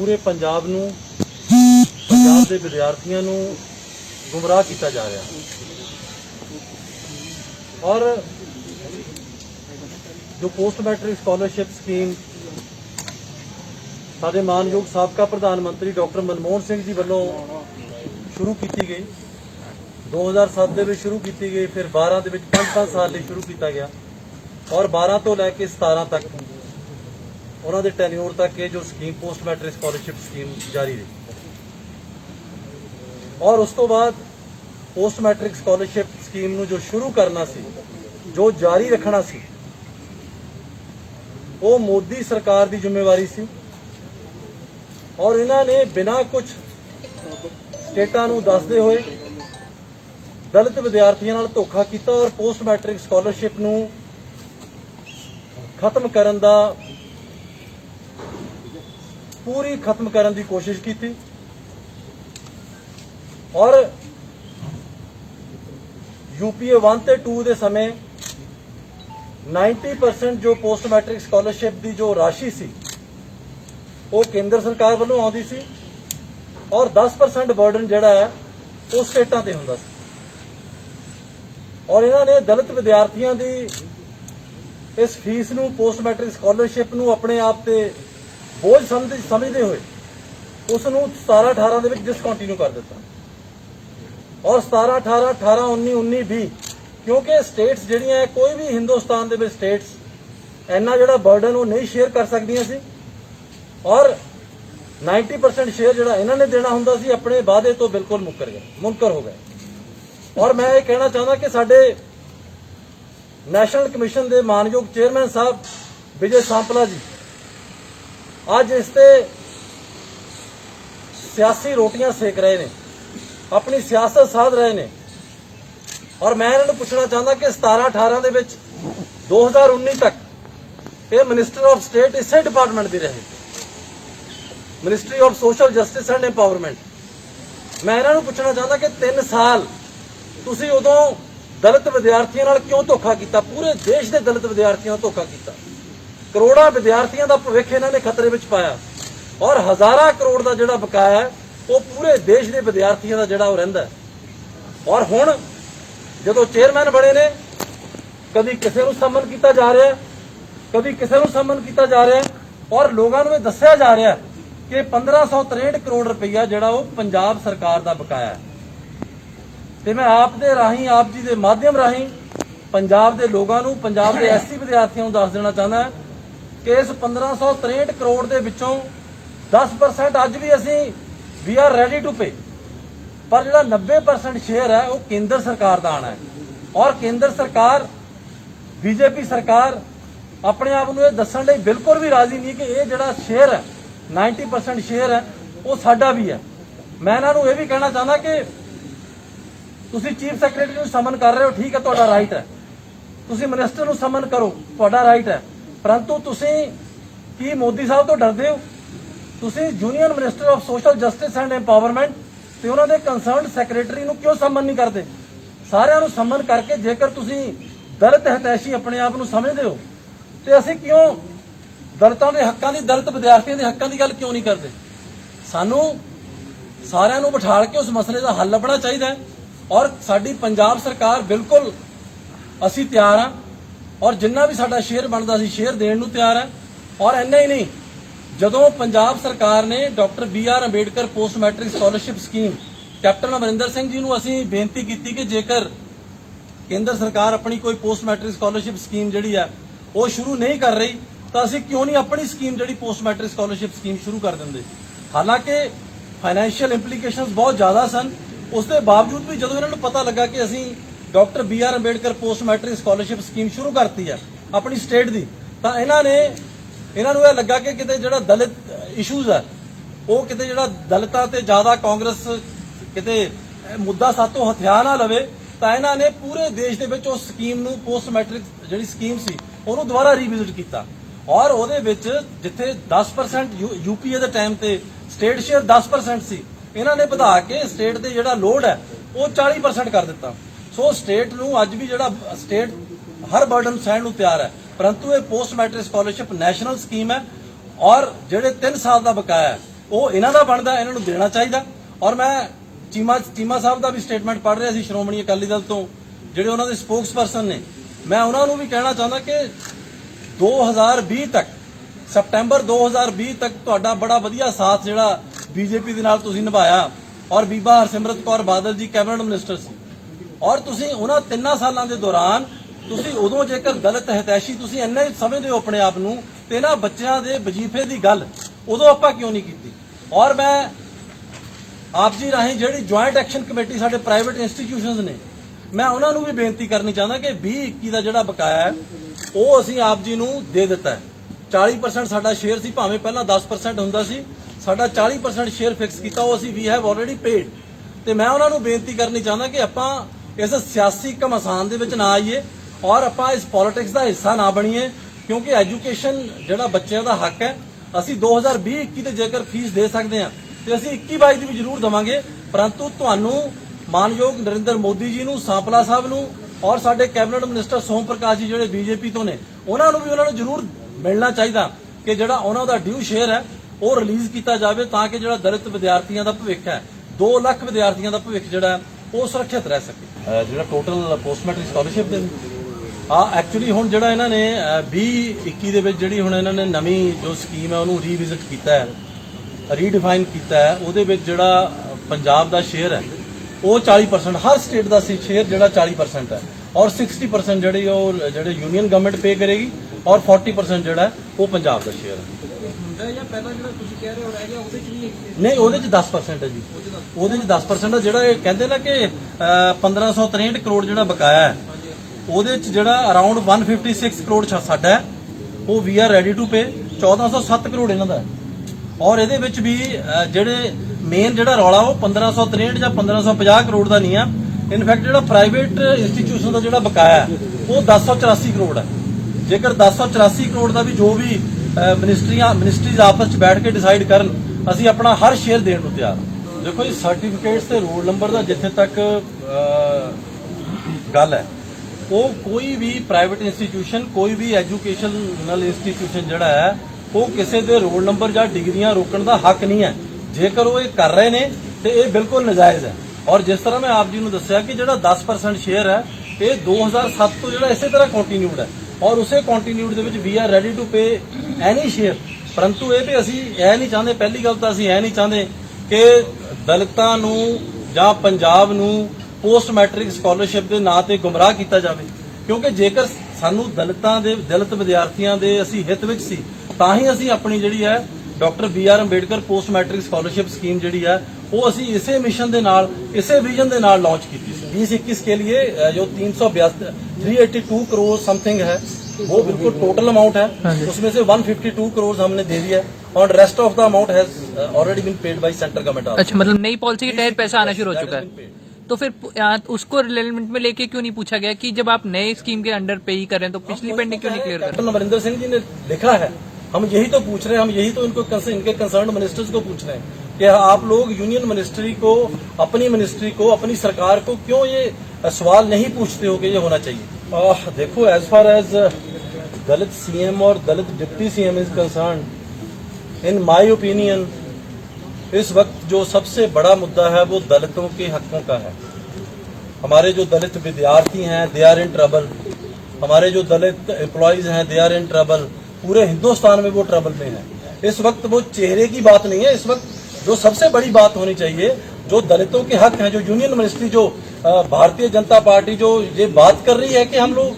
पूरे पंजाब नूं पंजाब के विद्यार्थियों नूं गुमराह किया जा रहा और जो पोस्ट मैट्रिक स्कॉलरशिप स्कीम साडे मानयोग साबका प्रधानमंत्री डॉक्टर मनमोहन सिंह जी वालों शुरू की गई 2007 के शुरू की गई, फिर 12 के 5 साल लिए शुरू किया गया और 12 तो लैके 17 तक उन्होंने टेन्योर तक ये जो scheme post matric scholarship scheme जारी रही और उस तो बाद पोस्ट मैट्रिक स्कॉलरशिप स्कीम नूं जो शुरू करना सी, जो जारी रखना सी, वो मोदी सरकार की जिम्मेवारी सी और इन्होंने बिना कुछ स्टेटां नूं दसदे हुए दलित विद्यार्थियों नाल धोखा किया और पोस्ट मैट्रिक स्कॉलरशिप नूं खत्म करन दा पूरी खत्म करन दी कोशिश की और यूपीए 1 ते 2 के समय 90% जो पोस्ट मैट्रिक स्कॉलरशिप की जो राशि सी वो केंद्र सरकार वालों आउंदी सी और 10% बर्डन जिहड़ा है वो स्टेटां ते हुंदा सी और इन्होंने दलित विद्यार्थियों की इस फीस नूं पोस्ट मैट्रिक स्कॉलरशिप नूं अपने आप ते बोझ समझते हुए उसनूं 17-18 दे विच डिसकंटिन्यू कर दिता और 17-18, 18-19, 19-20 क्योंकि स्टेट्स जिहड़ियां है कोई भी हिंदुस्तान दे विच स्टेट्स इन्ना जिहड़ा बर्डन वो नहीं शेयर कर सकदियां सी और 90% शेयर जिहड़ा इन्होंने देना हुंदा सी अपने वादे तो बिल्कुल मुनकर हो गए। और मैं ये कहना चाहता कि साडे नैशनल कमीशन के मानयोग चेयरमैन साहब विजय सांपला जी अज इसते सियासी रोटियां सेक रहे हैं, अपनी सियासत साध रहे हैं और मैं इन्होंने पूछना चाहता कि 17-18 के 2019 तक ये मिनिस्टर ऑफ स्टेट इसे डिपार्टमेंट की रहे, ministry of social justice and empowerment. मैं इन्होंने पूछना चाहता कि 3 साल तुसी उदों दलित विद्यार्थियों नाल क्यों धोखा किया, पूरे देश के दलित विद्यार्थियों नाल धोखा किया, करोड़ों विद्यार्थियों का भविख इन्होंने खतरे में पाया और हज़ारां करोड़ का जिहड़ा बकाया है वो पूरे देश के विद्यार्थियों का जिहड़ा रहिंदा है। और हुण जदों चेयरमैन बने ने कभी किसी को समन किया जा रहा है, कभी किसी को समन किया जा रहा है और लोगों को दस्सिया जा रहा है कि 1563 करोड़ रुपया जिहड़ा वो पंजाब सरकार का बकाया है। तो मैं आप दे राही आप जी के माध्यम राही पंजाब के लोगों को, पंजाब के एससी विद्यार्थियों को दस देना चाहता कि इस 1563 करोड़ के विचों 10% अज भी असी वी आर रेडी टू पे, पर जो 90% शेयर है वो केंद्र सरकार का आना है और केंद्र सरकार बीजेपी सरकार अपने आप को दसन लई बिल्कुल भी राजी नहीं कि ये जो शेयर है 90% शेयर है वो साडा भी है। मैं इन्हों ये भी कहना चाहता कि तुसी चीफ सैक्रटरी को समन कर रहे हो, ठीक है, तुहाडा राइट है, तुसी मिनिस्टर को समन करो, तुहाडा राइट है, परंतु तुसी की मोदी साहब तो डरदे हो, तुसी union minister of social justice and empowerment ते उन्हां दे कंसर्नड सैक्रटरी को क्यों समन नहीं करते? सारिਆਂ ਨੂੰ समन करके जेकर तुसी दलित हितैषी अपने आप को समझते हो तो असीं क्यों दलितों के हकों की, दलित विद्यार्थियों के हकों की गल क्यों नहीं करते? सानू सारिਆਂ ਨੂੰ बिठा के उस मसले का हल लभना चाहिए और साडी पंजाब सरकार बिल्कुल असीं तैयार हाँ और जिन्ना भी साडा शेयर बनता असीं शेयर देण नूं तैयार है। और इन्ना ही नहीं, जदों पंजाब सरकार ने doctor BR Ambedkar post matric scholarship scheme captain Amarinder Singh ji नूं असीं बेनती की कि जेकर केंद्र सरकार अपनी कोई पोस्ट मैट्रिक स्कॉलरशिप स्कीम जिहड़ी है वो शुरू नहीं कर रही तो असीं क्यों नहीं अपनी स्कीम जिहड़ी पोस्ट मैट्रिक स्कॉलरशिप स्कीम शुरू कर देंगे। हालांकि फाइनैशियल इंप्लीकेशंस बहुत ज़्यादा सन, उसके बावजूद भी जदों इन्होंने पता लगा कि असीं doctor BR Ambedkar post matric scholarship scheme शुरू करती है अपनी स्टेट की, तो इन्होंने यह लगा कि किते जिहड़ा दलित इशूज़ है वो किते जिहड़ा दलितां ते ज़्यादा कांग्रेस किते मुद्दा सातों हथिया ना लवे, तो इन्होंने पूरे देश के विच उस स्कीम नूं पोस्ट मैट्रिक जिहड़ी स्कीम सी उहनूं दोबारा रीविजिट किया और उहदे विच जिथे 10% यूपीए के टाइम ते स्टेट शेयर 10% सी, इन्होंने बढ़ा के स्टेट के जिहड़ा लोड है वो 40% कर दिता। सो स्टेट नूं अज भी जिहड़ा स्टेट हर बर्डन सहण नूं तैयार है, परंतु ये post matric scholarship national scheme है और जिहड़े 3 साल का बकाया है ਉਹ ਇਹਨਾਂ ਦਾ ਬਣਦਾ, ਇਹਨਾਂ ਨੂੰ ਦੇਣਾ ਚਾਹੀਦਾ। ਔਰ ਮੈਂ ਚੀਮਾ ਸਾਹਿਬ ਦਾ ਵੀ ਸਟੇਟਮੈਂਟ ਪੜ੍ਹ ਰਿਹਾ ਸੀ ਸ਼੍ਰੋਮਣੀ ਅਕਾਲੀ ਦਲ ਤੋਂ, ਜਿਹੜੇ ਉਹਨਾਂ ਦੇ ਸਪੋਕਸਪਰਸਨ ਨੇ। ਮੈਂ ਉਹਨਾਂ ਨੂੰ ਵੀ ਕਹਿਣਾ ਚਾਹੁੰਦਾ ਕਿ 2020 ਤੱਕ, ਸਪਟੈਂਬਰ 2020 ਤੱਕ ਤੁਹਾਡਾ ਬੜਾ ਵਧੀਆ ਸਾਥ ਜਿਹੜਾ ਬੀਜੇਪੀ ਦੇ ਨਾਲ ਤੁਸੀਂ ਨਿਭਾਇਆ, ਔਰ ਬੀਬਾ ਹਰਸਿਮਰਤ ਕੌਰ ਬਾਦਲ ਜੀ ਕੈਬਨਿਟ ਮਿਨਿਸਟਰ ਸੀ, ਔਰ ਤੁਸੀਂ ਉਹਨਾਂ 3 ਸਾਲਾਂ ਦੇ ਦੌਰਾਨ ਤੁਸੀਂ ਉਦੋਂ ਜੇਕਰ ਦਲਿਤ ਹਿਤੈਸ਼ੀ ਤੁਸੀਂ ਇੰਨਾ ਹੀ ਸਮਝਦੇ ਹੋ ਆਪਣੇ ਆਪ ਨੂੰ, ਤੇ ਨਾ ਬੱਚਿਆਂ ਦੇ ਵਜੀਫੇ ਦੀ ਗੱਲ ਉਦੋਂ ਆਪਾਂ ਕਿਉਂ ਨਹੀਂ ਕੀਤੀ। ਔਰ ਮੈਂ ਆਪ ਜੀ ਰਾਹੀਂ ਜਿਹੜੀ ਜੁਆਇੰਟ ਐਕਸ਼ਨ ਕਮੇਟੀ ਸਾਡੇ ਪ੍ਰਾਈਵੇਟ ਇੰਸਟੀਟਿਊਸ਼ਨਸ ਨੇ, ਮੈਂ ਉਹਨਾਂ ਨੂੰ ਵੀ ਬੇਨਤੀ ਕਰਨੀ ਚਾਹੁੰਦਾ ਕਿ 2021 ਦਾ ਜਿਹੜਾ ਬਕਾਇਆ ਹੈ ਉਹ ਅਸੀਂ ਆਪ ਜੀ ਨੂੰ ਦੇ ਦਿੱਤਾ ਹੈ। 40% ਸਾਡਾ ਸ਼ੇਅਰ ਸੀ, ਭਾਵੇਂ ਪਹਿਲਾਂ 10% ਹੁੰਦਾ ਸੀ, ਸਾਡਾ 40% ਸ਼ੇਅਰ ਫਿਕਸ ਕੀਤਾ, ਉਹ ਅਸੀਂ ਵੀ ਹੈਵ ਆਲਰੇਡੀ ਪੇਡ। ਤੇ ਮੈਂ ਉਹਨਾਂ ਨੂੰ ਬੇਨਤੀ ਕਰਨੀ ਚਾਹੁੰਦਾ ਕਿ ਆਪਾਂ ਇਸ ਸਿਆਸੀ ਘਮਾਸਾਨ ਦੇ ਵਿੱਚ ਨਾ ਆਈਏ, ਔਰ ਆਪਾਂ ਇਸ ਪੋਲਿਟਿਕਸ ਦਾ ਹਿੱਸਾ ਨਾ ਬਣੀਏ, ਕਿਉਂਕਿ ਐਜੂਕੇਸ਼ਨ ਜਿਹੜਾ ਬੱਚਿਆਂ ਦਾ ਹੱਕ ਹੈ, ਅਸੀਂ 2020-21 ਤੇ ਜੇਕਰ ਫੀਸ ਦੇ ਸਕਦੇ ਹਾਂ ਤੇ ਅਸੀਂ 21-22 ਦੀ ਵੀ ਜ਼ਰੂਰ ਦੇਵਾਂਗੇ। ਪਰੰਤੂ ਤੁਹਾਨੂੰ ਮਾਨਯੋਗ ਨਰਿੰਦਰ ਮੋਦੀ ਜੀ ਨੂੰ, ਸਾਂਪਲਾ ਸਾਹਿਬ ਨੂੰ, ਔਰ ਸਾਡੇ ਕੈਬਨਿਟ ਮਿਨਿਸਟਰ ਸੋਮ ਪ੍ਰਕਾਸ਼ ਜੀ ਜਿਹੜੇ ਬੀਜੇਪੀ ਤੋਂ ਨੇ, ਉਹਨਾਂ ਨੂੰ ਜ਼ਰੂਰ ਮਿਲਣਾ ਚਾਹੀਦਾ ਕਿ ਜਿਹੜਾ ਉਹਨਾਂ ਦਾ ਡਿਊ ਸ਼ੇਅਰ ਹੈ ਉਹ ਰਿਲੀਜ਼ ਕੀਤਾ ਜਾਵੇ, ਤਾਂ ਕਿ ਜਿਹੜਾ ਦਲਿਤ ਵਿਦਿਆਰਥੀਆਂ ਦਾ ਭਵਿੱਖ ਹੈ, 2 ਲੱਖ ਵਿਦਿਆਰਥੀਆਂ ਦਾ ਭਵਿੱਖ ਜਿਹੜਾ ਉਹ ਸੁਰੱਖਿਅਤ ਰਹਿ ਸਕੇ। ਜਿਹੜਾ ਟੋਟਲ ਪੋਸਟ ਮੈਟ੍ਰਿਕ ਸਕਾਲਰਸ਼ਿਪ ਦੇ ਐਕਚੁਅਲੀ ਹੁਣ ਜਿਹੜਾ ਇਹਨਾਂ ਨੇ 2021 ਦੇ ਵਿੱਚ ਜਿਹੜੀ ਹੁਣ ਇਹਨਾਂ ਨੇ ਨਵੀਂ ਜੋ ਸਕੀਮ ਹੈ ਉਹਨੂੰ ਰੀਵਿਜ਼ਿਟ ਕੀਤਾ ਹੈ, ਰੀਡਿਫਾਈਨ ਕੀਤਾ ਹੈ। ਉਹਦੇ ਵਿੱਚ ਜਿਹੜਾ ਪੰਜਾਬ ਦਾ ਸ਼ੇਅਰ ਹੈ ਉਹ 40%, ਹਰ ਸਟੇਟ ਦਾ ਸ਼ੇਅਰ ਜਿਹੜਾ 40% ਹੈ, ਔਰ 60% ਜਿਹੜੇ ਯੂਨੀਅਨ ਗਵਰਨਮੈਂਟ ਪੇ ਕਰੇਗੀ, ਔਰ 40% ਜਿਹੜਾ ਉਹ ਪੰਜਾਬ ਦਾ ਸ਼ੇਅਰ ਹੈ। ਜਾਂ ਪਹਿਲਾਂ ਜਿਹੜਾ ਤੁਸੀਂ ਕਹਿ ਰਹੇ ਹੋ ਰਹਿ ਗਿਆ ਉਹਦੇ ਚ ਵੀ ਨਹੀਂ, ਉਹਦੇ ਚ 10% ਹੈ ਜੀ, ਉਹਦੇ ਚ 10% ਹੈ। ਜਿਹੜਾ ਇਹ ਕਹਿੰਦੇ ਨਾ ਕਿ 1563 ਕਰੋੜ ਜਿਹੜਾ ਬਕਾਇਆ ਹੈ, ਉਹਦੇ ਚ ਜਿਹੜਾ ਅਰਾਊਂਡ 156 ਕਰੋੜ ਸਾਡਾ ਹੈ, ਉਹ we are ready to pay. 1407 crore ਇਹਨਾਂ ਦਾ ਹੈ। ਔਰ ਇਹਦੇ ਵਿੱਚ ਵੀ ਜਿਹੜੇ ਮੇਨ ਜਿਹੜਾ ਰੌਲਾ ਉਹ 1563 ਜਾਂ 1550 ਕਰੋੜ ਦਾ ਨਹੀਂ ਆ। ਇਨਫੈਕਟ ਜਿਹੜਾ ਪ੍ਰਾਈਵੇਟ ਇੰਸਟੀਚਿਊਸ਼ਨ ਦਾ ਜਿਹੜਾ ਬਕਾਇਆ ਹੈ ਉਹ 1084 ਕਰੋੜ ਹੈ। ਜੇਕਰ 1084 ਕਰੋੜ ਦਾ ਵੀ ਜੋ ਵੀ ਮਿਨਿਸਟਰੀਜ਼ ਆਪਸ ਚ ਬੈਠ ਕੇ ਡਿਸਾਈਡ ਕਰਨ, ਅਸੀਂ ਆਪਣਾ ਹਰ ਸ਼ੇਅਰ ਦੇਣ ਨੂੰ ਤਿਆਰ। ਦੇਖੋ ਜੀ, ਸਰਟੀਫਿਕੇਟਸ ਤੇ ਰੋਲ ਨੰਬਰ ਦਾ ਜਿੱਥੇ ਤੱਕ ਗੱਲ ਹੈ, ਉਹ ਕੋਈ ਵੀ ਪ੍ਰਾਈਵੇਟ ਇੰਸਟੀਚਿਊਸ਼ਨ, ਕੋਈ ਵੀ ਐਜੂਕੇਸ਼ਨਲ ਇੰਸਟੀਚਿਊਸ਼ਨ ਜਿਹੜਾ ਹੈ, ਉਹ ਕਿਸੇ ਦੇ ਰੋਲ ਨੰਬਰ ਜਾਂ ਡਿਗਰੀਆਂ ਰੋਕਣ ਦਾ ਹੱਕ ਨਹੀਂ ਹੈ। ਜੇਕਰ ਉਹ ਇਹ ਕਰ ਰਹੇ ਨੇ ਤੇ ਇਹ ਬਿਲਕੁਲ ਨਾਜਾਇਜ਼ ਹੈ। ਔਰ ਜਿਸ ਤਰ੍ਹਾਂ ਮੈਂ ਆਪ ਜੀ ਨੂੰ ਦੱਸਿਆ ਕਿ ਜਿਹੜਾ 10% ਸ਼ੇਅਰ ਹੈ ਇਹ 2007 ਤੋਂ ਜਿਹੜਾ ਇਸੇ ਤਰ੍ਹਾਂ ਕੰਟੀਨਿਊਡ ਹੈ, ਔਰ ਉਸੇ ਕੰਟੀਨਿਊਡ ਦੇ ਵਿੱਚ we are ready to pay any share. ਪਰੰਤੂ ਇਹ ਵੀ ਅਸੀਂ ਇਹ ਨਹੀਂ ਚਾਹੁੰਦੇ, ਪਹਿਲੀ ਗੱਲ ਤਾਂ ਅਸੀਂ ਇਹ ਨਹੀਂ ਚਾਹੁੰਦੇ ਕਿ ਦਲਿਤਾਂ ਨੂੰ ਜਾਂ ਪੰਜਾਬ ਨੂੰ ਪੋਸਟ ਮੈਟ੍ਰਿਕ ਸਕਾਲਰਸ਼ਿਪ ਦੇ ਨਾਂ ਤੇ ਗੁੰਮਰਾਹ ਕੀਤਾ ਜਾਵੇ, ਕਿਉਂਕਿ ਜੇਕਰ ਸਾਨੂੰ ਦਲਿਤ ਵਿਦਿਆਰਥੀਆਂ ਦੇ ਅਸੀਂ ਹਿੱਤ ਵਿੱਚ ਸੀ, ਤਾਂ ਹੀ ਅਸੀਂ ਆਪਣੀ ਜਿਹੜੀ ਹੈ doctor BR Ambedkar post matric scholarship scheme ਜਿਹੜੀ है वो ਅਸੀਂ ਇਸੇ ਮਿਸ਼ਨ ਦੇ ਨਾਲ, ਇਸੇ ਵਿਜ਼ਨ ਦੇ ਨਾਲ ਲਾਂच ਕੀਤੀ ਸੀ। 2021 के लिए जो 382 करोड़ समथिंग है वो बिल्कुल टोटल अमाउंट है, उसमें से 152 करोड़ हमने दे दिया और rest of the amount has already been paid by central government. अच्छा, मतलब नई पॉलिसी के तहत पैसा आना शुरू हो चुका है, तो फिर उसको रिलेवेंट में लेके क्यों नहीं पूछा गया कि जब आप नए स्कीम के अंडर पे ही कर रहे हैं तो पिछली पेंडिंग क्यों नहीं क्लियर कर रहे? कैप्टन अमरिंदर सिंह जी ने लिखा है, हम यही तो पूछ रहे हैं, हम यही तो इनके कंसर्न मिनिस्टर्स को पूछ रहे हैं कि आप लोग यूनियन मिनिस्ट्री को, अपनी मिनिस्ट्री को, अपनी सरकार को क्यों ये सवाल नहीं पूछते हो कि ये होना चाहिए। देखो, as far as Dalit CM और Dalit deputy CM is concern, in my opinion इस वक्त जो सबसे बड़ा मुद्दा है वो दलितों के हकों का है। हमारे जो दलित विद्यार्थी हैं दे आर इन ट्रबल, हमारे जो दलित एम्प्लॉयज हैं दे आर इन ट्रबल, पूरे हिंदुस्तान में वो ट्रबल में है। इस वक्त वो चेहरे की बात नहीं है, इस वक्त जो सबसे बड़ी बात होनी चाहिए, जो दलितों के हक हैं, जो यूनियन मिनिस्ट्री, जो भारतीय जनता पार्टी जो ये बात कर रही है कि हम लोग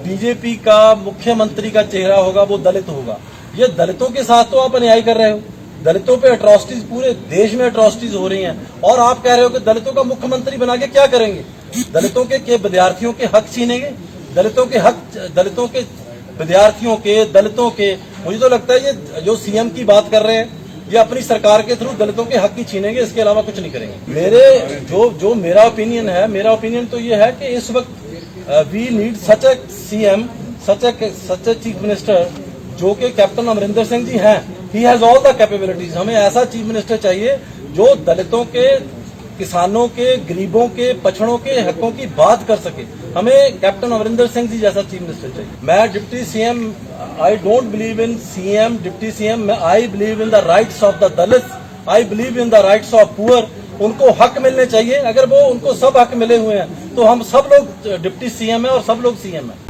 बीजेपी का मुख्यमंत्री का चेहरा होगा वो दलित होगा, ये दलितों के साथ तो आप अन्याय कर रहे हो। दलितों पे अट्रॉसिटीज, पूरे देश में अट्रॉसिटीज हो रही हैं, और आप कह रहे हो कि दलितों का मुख्यमंत्री बना के क्या करेंगे? दलितों के विद्यार्थियों के हक छीनेंगे, दलितों के हक, दलितों के विद्यार्थियों के, दलितों के। मुझे तो लगता है ये जो सीएम की बात कर रहे हैं ये अपनी सरकार के थ्रू दलितों के हक ही छीनेंगे, इसके अलावा कुछ नहीं करेंगे। जो मेरा ओपिनियन है, मेरा ओपिनियन तो ये है कि इस वक्त we need such a CM, such a chief minister जो कि कैप्टन अमरिंदर सिंह जी हैं। He has all the capabilities. हमें ऐसा चीफ मिनिस्टर चाहिए जो दलितों के किसानों के, गरीबों के, पछड़ों के हकों की बात कर सके। हमें कैप्टन अमरिंदर सिंह जी जैसा चीफ मिनिस्टर चाहिए। मैं deputy CM, I don't believe in CM, deputy CM, I believe in the rights of the Dalit, I believe in the rights of poor. उनको हक मिलने चाहिए। अगर वो उनको सब हक मिले हुए हैं तो हम सब लोग डिप्टी सीएम है और सब लोग सीएम है।